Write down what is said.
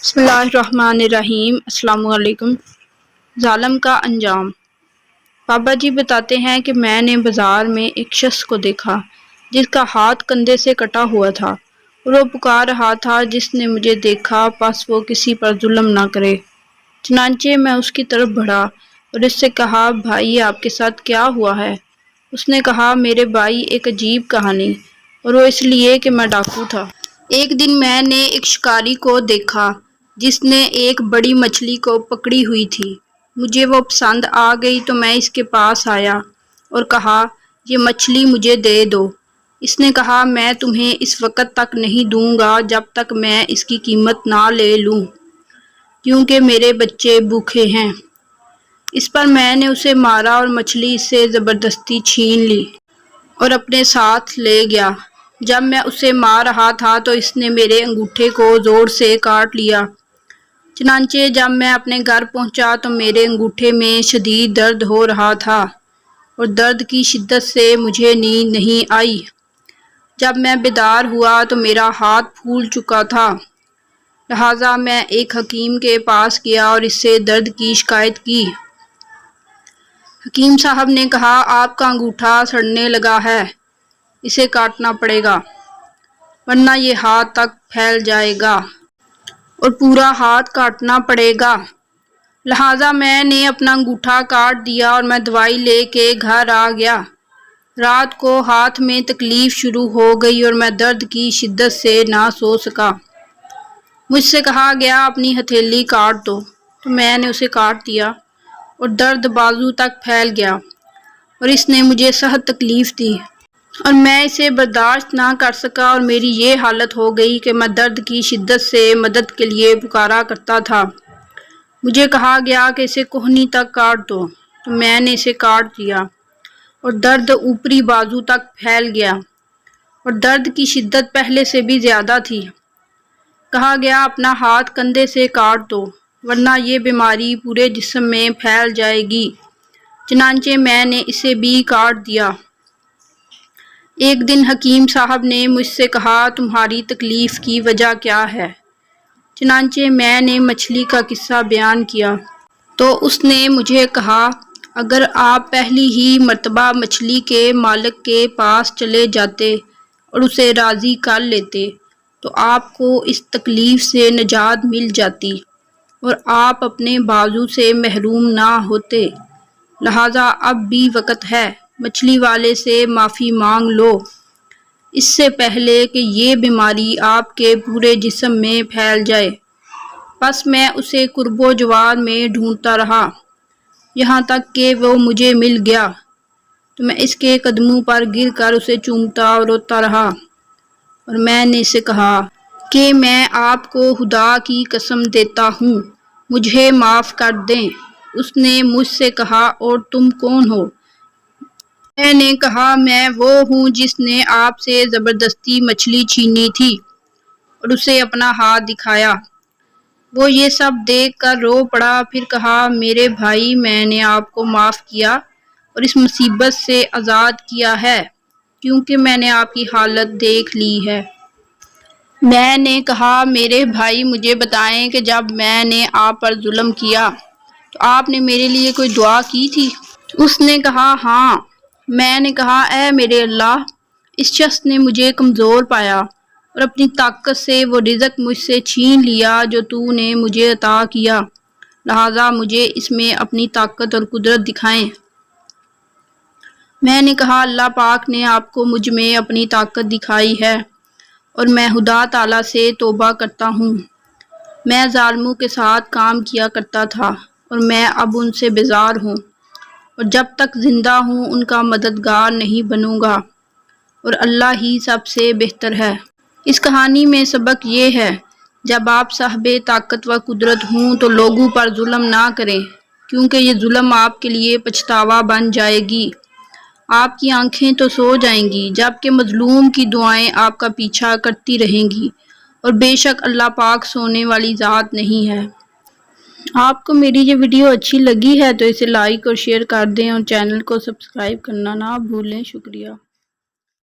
بسم اللہ الرحمن الرحیم۔ السلام علیکم۔ ظالم کا انجام۔ بابا جی بتاتے ہیں کہ میں نے بازار میں ایک شخص کو دیکھا جس کا ہاتھ کندھے سے کٹا ہوا تھا اور وہ پکار رہا تھا، جس نے مجھے دیکھا پس وہ کسی پر ظلم نہ کرے۔ چنانچہ میں اس کی طرف بڑھا اور اس سے کہا، بھائی آپ کے ساتھ کیا ہوا ہے؟ اس نے کہا، میرے بھائی ایک عجیب کہانی، اور وہ اس لیے کہ میں ڈاکو تھا۔ ایک دن میں نے ایک شکاری کو دیکھا جس نے ایک بڑی مچھلی کو پکڑی ہوئی تھی۔ مجھے وہ پسند آ گئی تو میں اس کے پاس آیا اور کہا، یہ مچھلی مجھے دے دو۔ اس نے کہا، میں تمہیں اس وقت تک نہیں دوں گا جب تک میں اس کی قیمت نہ لے لوں، کیونکہ میرے بچے بھوکے ہیں۔ اس پر میں نے اسے مارا اور مچھلی اس سے زبردستی چھین لی اور اپنے ساتھ لے گیا۔ جب میں اسے مار رہا تھا تو اس نے میرے انگوٹھے کو زور سے کاٹ لیا۔ چنانچہ جب میں اپنے گھر پہنچا تو میرے انگوٹھے میں شدید درد ہو رہا تھا اور درد کی شدت سے مجھے نیند نہیں آئی۔ جب میں بیدار ہوا تو میرا ہاتھ پھول چکا تھا، لہٰذا میں ایک حکیم کے پاس گیا اور اس سے درد کی شکایت کی۔ حکیم صاحب نے کہا، آپ کا انگوٹھا سڑنے لگا ہے، اسے کاٹنا پڑے گا، ورنہ یہ ہاتھ تک پھیل جائے گا اور پورا ہاتھ کاٹنا پڑے گا۔ لہٰذا میں نے اپنا انگوٹھا کاٹ دیا اور میں دوائی لے کے گھر آ گیا۔ رات کو ہاتھ میں تکلیف شروع ہو گئی اور میں درد کی شدت سے نہ سو سکا۔ مجھ سے کہا گیا، اپنی ہتھیلی کاٹ دو، تو میں نے اسے کاٹ دیا اور درد بازو تک پھیل گیا اور اس نے مجھے سخت تکلیف دی اور میں اسے برداشت نہ کر سکا اور میری یہ حالت ہو گئی کہ میں درد کی شدت سے مدد کے لیے پکارا کرتا تھا۔ مجھے کہا گیا کہ اسے کوہنی تک کاٹ دو، تو میں نے اسے کاٹ دیا اور درد اوپری بازو تک پھیل گیا اور درد کی شدت پہلے سے بھی زیادہ تھی۔ کہا گیا، اپنا ہاتھ کندھے سے کاٹ دو، ورنہ یہ بیماری پورے جسم میں پھیل جائے گی۔ چنانچہ میں نے اسے بھی کاٹ دیا۔ ایک دن حکیم صاحب نے مجھ سے کہا، تمہاری تکلیف کی وجہ کیا ہے؟ چنانچہ میں نے مچھلی کا قصہ بیان کیا تو اس نے مجھے کہا، اگر آپ پہلی ہی مرتبہ مچھلی کے مالک کے پاس چلے جاتے اور اسے راضی کر لیتے تو آپ کو اس تکلیف سے نجات مل جاتی اور آپ اپنے بازو سے محروم نہ ہوتے۔ لہٰذا اب بھی وقت ہے، مچھلی والے سے معافی مانگ لو، اس سے پہلے کہ یہ بیماری آپ کے پورے جسم میں پھیل جائے۔ پس میں اسے قرب و جوار میں ڈھونڈتا رہا، یہاں تک کہ وہ مجھے مل گیا، تو میں اس کے قدموں پر گر کر اسے چومتا اور روتا رہا اور میں نے اسے کہا کہ میں آپ کو خدا کی قسم دیتا ہوں، مجھے معاف کر دیں۔ اس نے مجھ سے کہا، اور تم کون ہو؟ میں نے کہا، میں وہ ہوں جس نے آپ سے زبردستی مچھلی چھینی تھی، اور اسے اپنا ہاتھ دکھایا۔ وہ یہ سب دیکھ کر رو پڑا، پھر کہا، میرے بھائی، میں نے آپ کو معاف کیا اور اس مصیبت سے آزاد کیا ہے، کیونکہ میں نے آپ کی حالت دیکھ لی ہے۔ میں نے کہا، میرے بھائی، مجھے بتائیں کہ جب میں نے آپ پر ظلم کیا تو آپ نے میرے لیے کوئی دعا کی تھی؟ اس نے کہا، ہاں۔ میں نے کہا، اے میرے اللہ، اس شخص نے مجھے کمزور پایا اور اپنی طاقت سے وہ رزق مجھ سے چھین لیا جو تو نے مجھے عطا کیا، لہٰذا مجھے اس میں اپنی طاقت اور قدرت دکھائیں۔ میں نے کہا، اللہ پاک نے آپ کو مجھ میں اپنی طاقت دکھائی ہے اور میں خدا تعالیٰ سے توبہ کرتا ہوں۔ میں ظالموں کے ساتھ کام کیا کرتا تھا اور میں اب ان سے بیزار ہوں اور جب تک زندہ ہوں ان کا مددگار نہیں بنوں گا، اور اللہ ہی سب سے بہتر ہے۔ اس کہانی میں سبق یہ ہے، جب آپ صاحب طاقت و قدرت ہوں تو لوگوں پر ظلم نہ کریں، کیونکہ یہ ظلم آپ کے لیے پچھتاوا بن جائے گی۔ آپ کی آنکھیں تو سو جائیں گی، جبکہ مظلوم کی دعائیں آپ کا پیچھا کرتی رہیں گی، اور بے شک اللہ پاک سونے والی ذات نہیں ہے۔ آپ کو میری یہ ویڈیو اچھی لگی ہے تو اسے لائک اور شیئر کر دیں اور چینل کو سبسکرائب کرنا نہ بھولیں۔ شکریہ۔